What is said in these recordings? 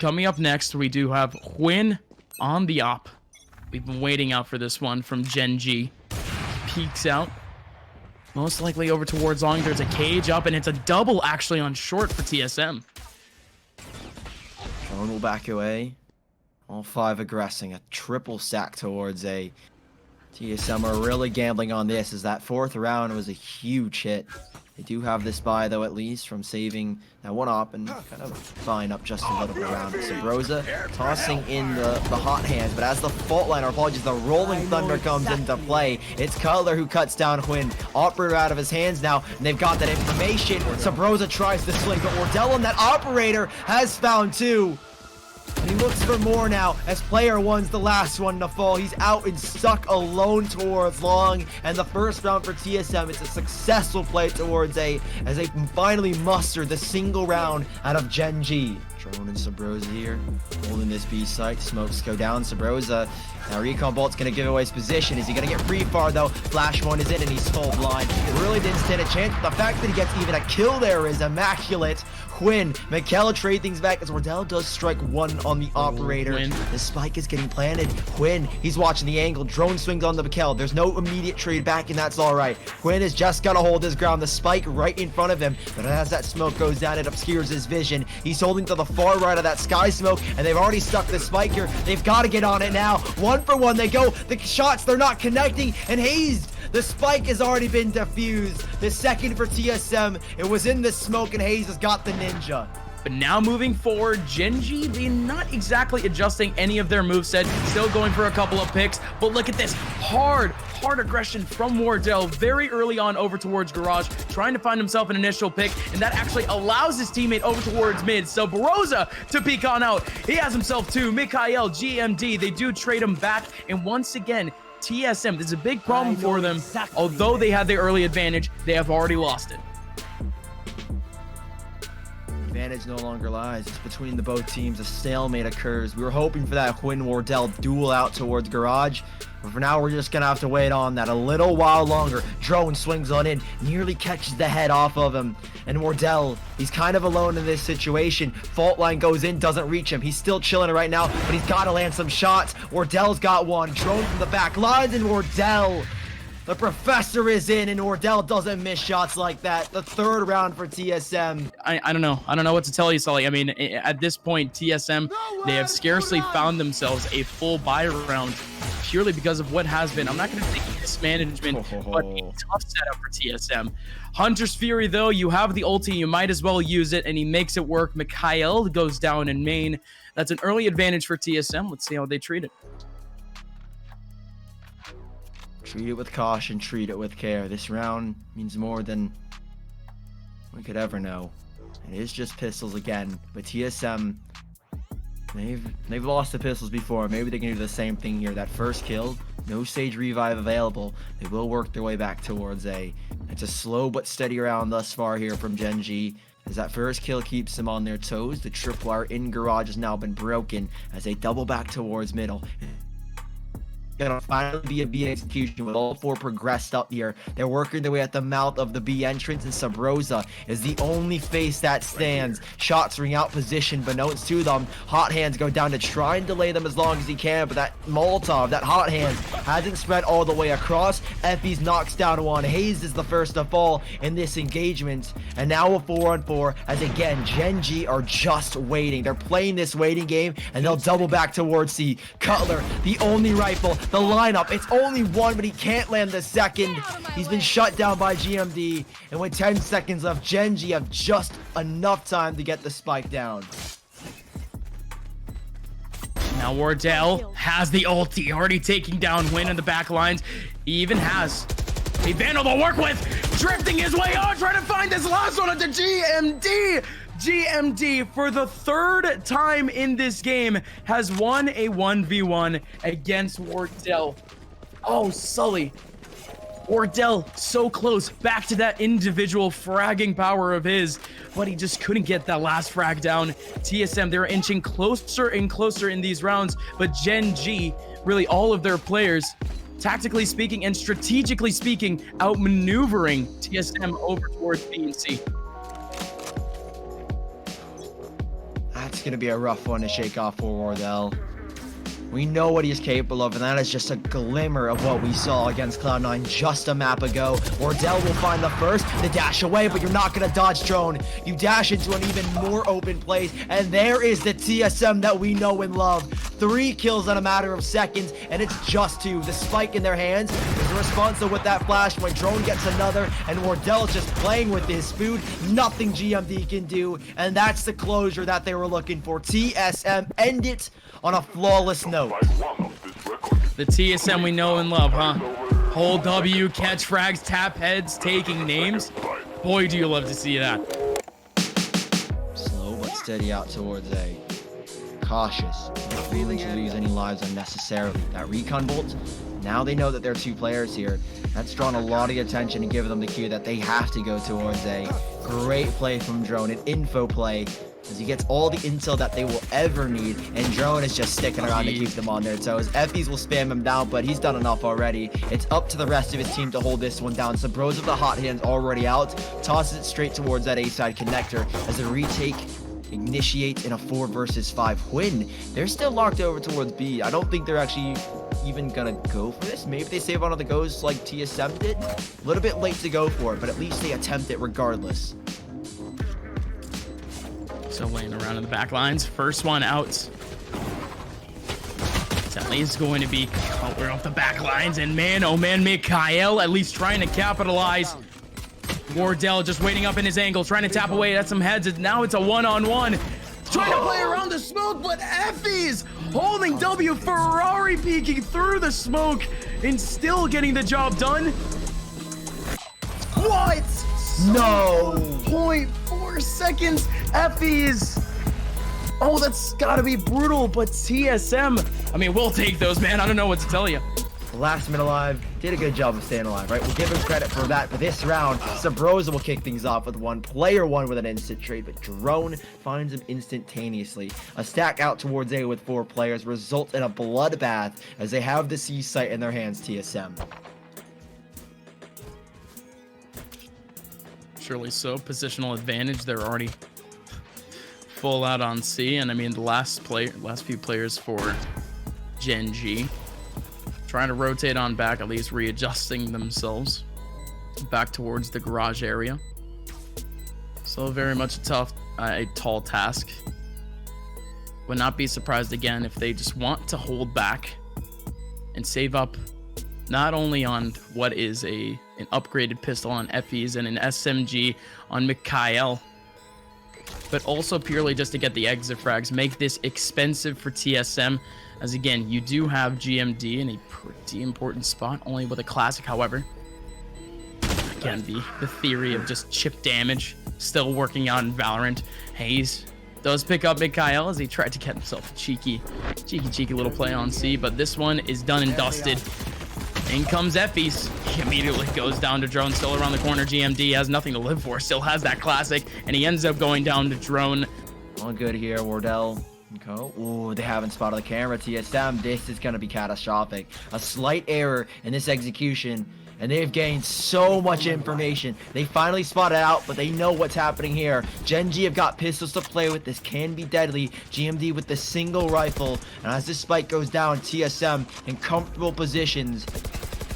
coming up next, we do have Quinn on the op. We've been waiting out for this one from Gen.G. Peeks out. Most likely over towards long. There's a cage up, and it's a double actually on short for TSM. Drone will back away. All 5 aggressing. A triple stack towards A. TSM are really gambling on this, as that 4th round was a huge hit. They do have this buy, though, at least, from saving that one op and kind of buying up just a little bit around. Subroza tossing in the hot hands, but as the fault line, or apologies, the rolling thunder comes into play, it's Cutler who cuts down Quinn. Operator out of his hands now, and they've got that information. Subroza tries to swing, but Wardell on that operator has found 2. And he looks for more now, as player 1's the last one to fall. He's out and stuck alone towards long. And the first round for TSM, it's a successful play towards A, as they finally muster the single round out of Gen.G. Drone and Subroza here, holding this B site. Smokes go down. Subroza. Now Recon Bolt's going to give away his position. Is he going to get free far, though? Flash one is in, and he's full blind. He really didn't stand a chance. The fact that he gets even a kill there is immaculate. Quinn, Mikkel trade things back as Wardell does strike 1 on the operator. Quinn. The spike is getting planted. Quinn, he's watching the angle. Drone swings on the Mikkel. There's no immediate trade back, and that's all right. Quinn has just got to hold his ground. The spike right in front of him, but as that smoke goes down, it obscures his vision. He's holding to the far right of that sky smoke, and they've already stuck the spike here. They've got to get on it now. 1 for 1 they go. The shots, they're not connecting, and Hazed. The spike has already been defused. The second for TSM, it was in the smoke, and Hazed has got the ninja. But now moving forward, Gen.G, they're not exactly adjusting any of their moveset, still going for a couple of picks, but look at this, hard aggression from Wardell very early on over towards Garage, trying to find himself an initial pick, and that actually allows his teammate over towards mid. Subroza to peek on out. He has himself 2. Mikhail, GMD, they do trade him back, and once again, TSM, this is a big problem for them. Exactly. Although they had the early advantage, they have already lost it. Advantage no longer lies. It's between the both teams. A stalemate occurs. We were hoping for that Quinn-Wardell duel out towards Garage, but for now we're just gonna have to wait on that a little while longer. Drone swings on in, nearly catches the head off of him, and Wardell, he's kind of alone in this situation. Fault line goes in, doesn't reach him. He's still chilling right now, but he's got to land some shots. Wardell's got one. Drone from the back lines, and Wardell, the professor is in, and Wardell doesn't miss shots like that. The 3rd round for TSM. I don't know. I don't know what to tell you, Sully. I mean, at this point, TSM, they have scarcely found themselves a full buy round purely because of what has been, I'm not going to say mismanagement, but a tough setup for TSM. Hunter's Fury, though, you have the ulti, you might as well use it, and he makes it work. Mikhail goes down in main. That's an early advantage for TSM. Let's see how they treat it. Treat it with caution, treat it with care. This round means more than we could ever know. It is just pistols again, but TSM, they've lost the pistols before. Maybe they can do the same thing here. That first kill, no Sage revive available. They will work their way back towards A. It's a slow but steady round thus far here from Gen.G. As that first kill keeps them on their toes, the tripwire in Garage has now been broken as they double back towards middle. Gonna finally be a B execution with all 4 progressed up here. They're working their way at the mouth of the B entrance, and Subroza is the only face that stands. Shots ring out position, but notes to them. Hot hands go down to try and delay them as long as he can, but that Molotov, that hot hand, hasn't spread all the way across. Effie's knocks down 1. Hazed is the first to fall in this engagement, and now a 4-on-4, as again, Gen.G are just waiting. They're playing this waiting game, and they'll double back towards C. Cutler, the only rifle. The lineup, it's only 1, but he can't land the second. He's been shut down by GMD, and with 10 seconds left, Gen.G have just enough time to get the spike down. Now Wardell has the ulti, already taking down Win in the back lines. He even has a Vandal to work with, drifting his way on, trying to find this last one into GMD. GMD, for the 3rd time in this game, has won a 1v1 against Wardell. Oh, Sully. Wardell so close back to that individual fragging power of his, but he just couldn't get that last frag down. TSM, they're inching closer and closer in these rounds, but Gen.G, really all of their players, tactically speaking and strategically speaking, outmaneuvering TSM over towards B and C. That's going to be a rough one to shake off for Wardell. We know what he's capable of, and that is just a glimmer of what we saw against Cloud9 just a map ago. Wardell will find the first, the dash away, but you're not going to dodge drone. You dash into an even more open place, and there is the TSM that we know and love. 3 kills in a matter of seconds, and it's just 2. The spike in their hands is responsible with that flash when drone gets another, and Wardell's just playing with his food. Nothing GMD can do, and that's the closure that they were looking for. TSM end it on a flawless note. The TSM we know and love, huh? Hold W, catch frags, tap heads, taking names. Boy, do you love to see that. Slow but steady out towards A. Cautious, not willing to lose any lives unnecessarily. That recon bolt, now they know that there are 2 players here. That's drawn a lot of attention and given them the cue that they have to go towards A. Great play from Drone, an info play, as he gets all the intel that they will ever need, and Drone is just sticking around to keep them on their toes. Effys will spam him down, but he's done enough already. It's up to the rest of his team to hold this one down. Subroza with the hot hands already out, tosses it straight towards that A-side connector as a retake initiates in a 4 versus 5 win. They're still locked over towards B. I don't think they're actually even gonna go for this. Maybe they save one of the goes like TSM did. A little bit late to go for it, but at least they attempt it regardless. So laying around in the back lines. First one out. Sally is going to be Cutler off the back lines. And man, oh man, Mikhail at least trying to capitalize. Wardell just waiting up in his angle, trying to tap away at some heads. And now it's a one-on-one. Trying to play around the smoke, but Effys holding W. Ferrari peeking through the smoke and still getting the job done. What? No. 0.4 seconds. Effys. Oh, that's gotta be brutal, but TSM, I mean, we'll take those, man. I don't know what to tell you. Last man alive, did a good job of staying alive, right? We'll give him credit for that. But this round, Subroza will kick things off with one. Player 1 with an instant trade, but Drone finds him instantaneously. A stack out towards A with 4 players results in a bloodbath as they have the C site in their hands, TSM. Surely so. Positional advantage. They're already full out on C, and I mean the last few players for Gen.G trying to rotate on back, at least readjusting themselves back towards the garage area. So very much a tall task. Would not be surprised again if they just want to hold back and save up not only on what is an upgraded pistol on Effys and an SMG on Mikhail, but also purely just to get the exit frags, make this expensive for TSM, as again, you do have GMD in a pretty important spot, only with a classic, however. Again, the theory of just chip damage still working out in Valorant. Hazed does pick up Mikhail as he tried to get himself a cheeky little play on C, but this one is done and dusted. In comes Effys. He immediately goes down to Drone, still around the corner. GMD has nothing to live for, still has that classic, and he ends up going down to Drone. All good here, Wardell. Okay. Ooh, they haven't spotted the camera. TSM, this is going to be catastrophic. A slight error in this execution, and they've gained so much information. They finally spotted out, but they know what's happening here. Gen.G have got pistols to play with. This can be deadly. GMD with the single rifle, and as this spike goes down, TSM in comfortable positions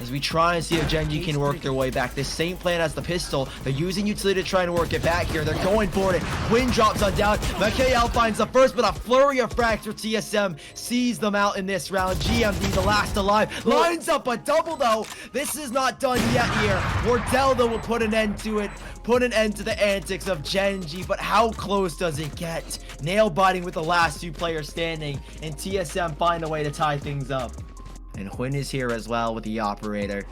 as we try and see if Gen.G can work their way back. This same plan as the pistol. They're using utility to try and work it back here. They're going for it. Quinn drops on down. Mikhail finds the first, but a flurry of frags for TSM sees them out in this round. GMD, the last alive, lines up a double though. This is not done yet here. Wardell though will put an end to it. Put an end to the antics of Gen.G, but how close does it get? Nail biting with the last 2 players standing, and TSM find a way to tie things up. And Quinn is here as well with the operator.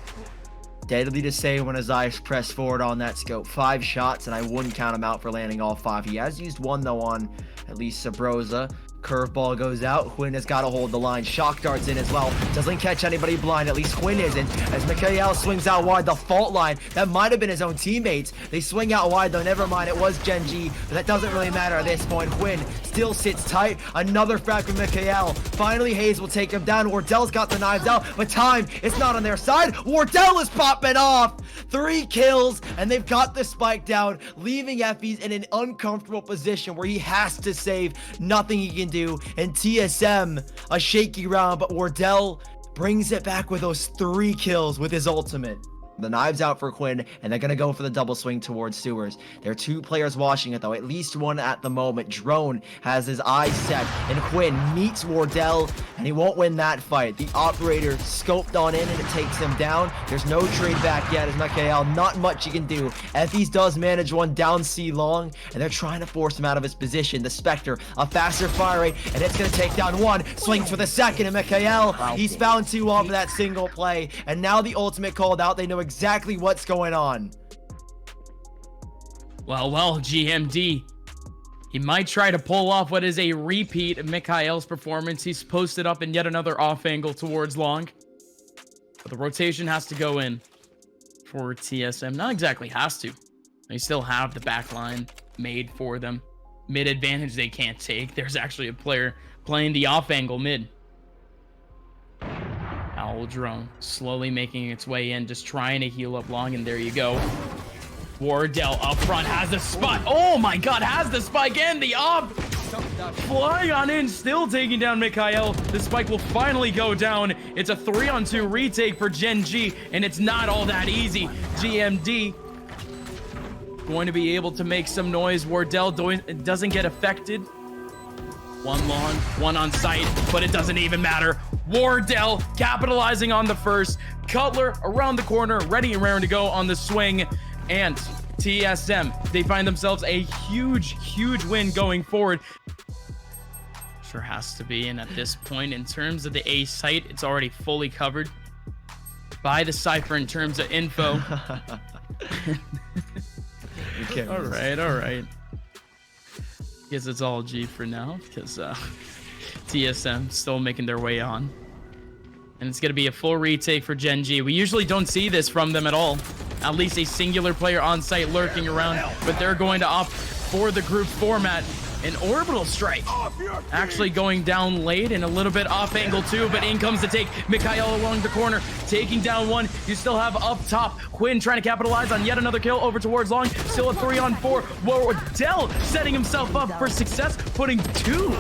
Deadly to say when his eyes press forward on that scope. 5 shots, and I wouldn't count him out for landing all 5. He has used 1 though on at least Subroza. Curveball goes out. Quinn has got to hold the line. Shock darts in as well. Doesn't catch anybody blind. At least Quinn isn't. As Mikhail swings out wide, the fault line. That might have been his own teammates. They swing out wide though. Never mind. It was Gen.G. But that doesn't really matter at this point. Quinn still sits tight. Another frag from Mikhail. Finally, Hazed will take him down. Wardell's got the knives out. But time is not on their side. Wardell is popping off. 3 kills. And they've got the spike down. Leaving Effie's in an uncomfortable position where he has to save. Nothing he can do. And TSM, a shaky round, but Wardell brings it back with those 3 kills with his ultimate. The knives out for Quinn, and they're going to go for the double swing towards Sewers. There are 2 players watching it, though. At least one at the moment. Drone has his eyes set, and Quinn meets Wardell, and he won't win that fight. The operator scoped on in, and it takes him down. There's no trade back yet as Mikhail. Not much he can do. Effie's does manage one down C long, and they're trying to force him out of his position. The Spectre, a faster fire rate, and it's going to take down 1. Swings for the second, and Mikhail, he's found 2 off of that single play, and now the ultimate called out. They know exactly what's going on. Well, GMD. He might try to pull off what is a repeat of Mikhail's performance. He's posted up in yet another off angle towards long. But the rotation has to go in for TSM. Not exactly has to. They still have the back line made for them. Mid advantage they can't take. There's actually a player playing the off angle mid. Owl drone slowly making its way in, just trying to heal up long, and there you go. Wardell up front has the spot. Oh my god, has the spike and the op. Flying on in, still taking down Mikhail. The spike will finally go down. It's a 3-on-2 retake for Gen.G, and it's not all that easy. GMD going to be able to make some noise. Wardell doesn't get affected. 1 long, 1 on site, but it doesn't even matter. Wardell capitalizing on the first. Cutler around the corner, ready and raring to go on the swing. And TSM, they find themselves a huge win going forward. Sure has to be. And at this point, in terms of the A site, it's already fully covered by the Cypher in terms of info. All right. Guess it's all G for now, because TSM still making their way on. And it's going to be a full retake for Gen.G. We usually don't see this from them at all. At least a singular player on site lurking around, but they're going to opt for the group format. An orbital strike actually going down late and a little bit off angle too, but in comes to take Mikhail along the corner, taking down 1. You still have up top Quinn trying to capitalize on yet another kill over towards long. Still a 3-on-4. Wardell setting himself up for success, putting 2.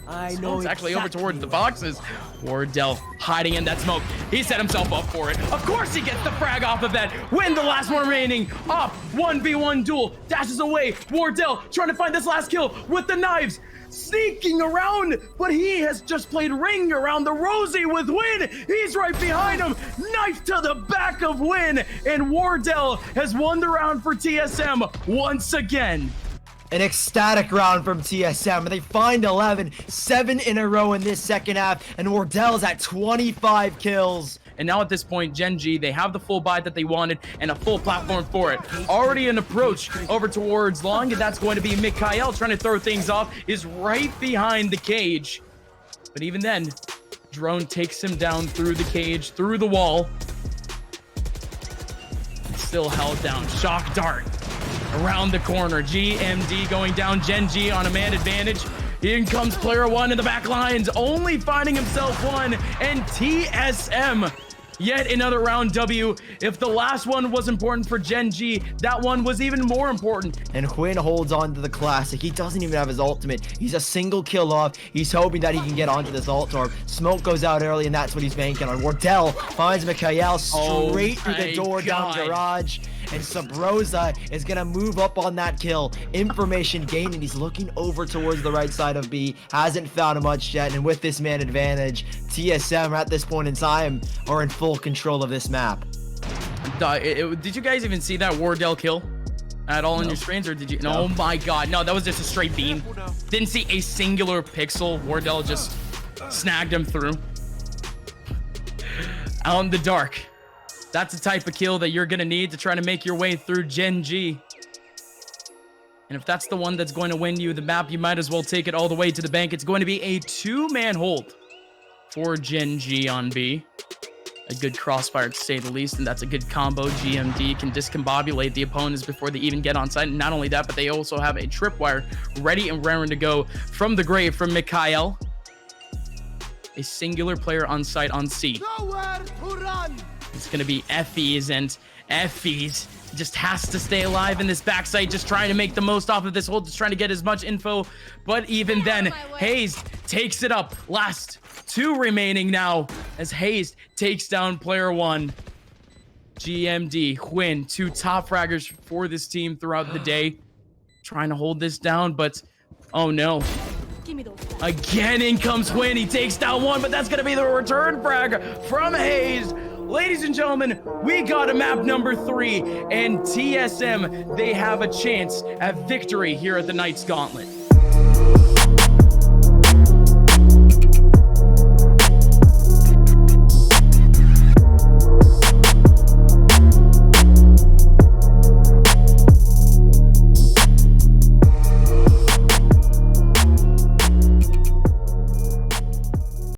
I know it's actually over towards the boxes. Wardell hiding in that smoke. He set himself up for it. Of course he gets the frag off of that. Win the last one remaining. Up 1v1 duel. Dashes away. Wardell trying to find this last kill with the knives. Sneaking around, but he has just played ring around the rosy with Win. He's right behind him. Knife to the back of Win. And Wardell has won the round for TSM once again. An ecstatic round from TSM, and they find 11, 7 in a row in this second half, and Wardell's at 25 kills. And now at this point, Gen.G, they have the full buy that they wanted and a full platform for it. Already an approach over towards long, and that's going to be Mikhail trying to throw things off, is right behind the cage. But even then, drone takes him down through the cage, through the wall. Still held down. Shock dart around the corner. GMD going down. Gen.G on a man advantage. In comes player 1 in the back lines, only finding himself 1, and TSM yet another round W. If the last one was important for Gen.G, that one was even more important. And Quinn holds on to the classic. He doesn't even have his ultimate. He's a single kill off. He's hoping that he can get onto this ult orb. Smoke goes out early, and that's what he's banking on. Wardell finds Mikhail straight through the door down garage. And Subroza is going to move up on that kill. Information gained, and he's looking over towards the right side of B. Hasn't found much yet, and with this man advantage, TSM at this point in time are in full control of this map. Did you guys even see that Wardell kill at all on your screens, or did you? No. Oh my god, no, that was just a straight beam. Didn't see a singular pixel. Wardell just snagged him through. Out in the dark. That's the type of kill that you're gonna need to try to make your way through Gen.G. And if that's the one that's going to win you the map, you might as well take it all the way to the bank. It's going to be a 2-man hold for Gen.G on B. A good crossfire to say the least, and that's a good combo. GMD can discombobulate the opponents before they even get on site. And not only that, but they also have a tripwire ready and raring to go from the grave from Mikhail. A singular player on site on C. Nowhere to run. It's going to be Effie's, and Effie's just has to stay alive in this backside, just trying to make the most off of this hold, just trying to get as much info. But even then, Hazed takes it up. Last 2 remaining now as Hazed takes down player 1. GMD win 2 top fraggers for this team throughout the day, trying to hold this down, but oh no. Again, in comes Win. He takes down 1, but that's going to be the return frag from Hazed. Ladies and gentlemen, we got a map number 3, and TSM, they have a chance at victory here at the Knights Gauntlet.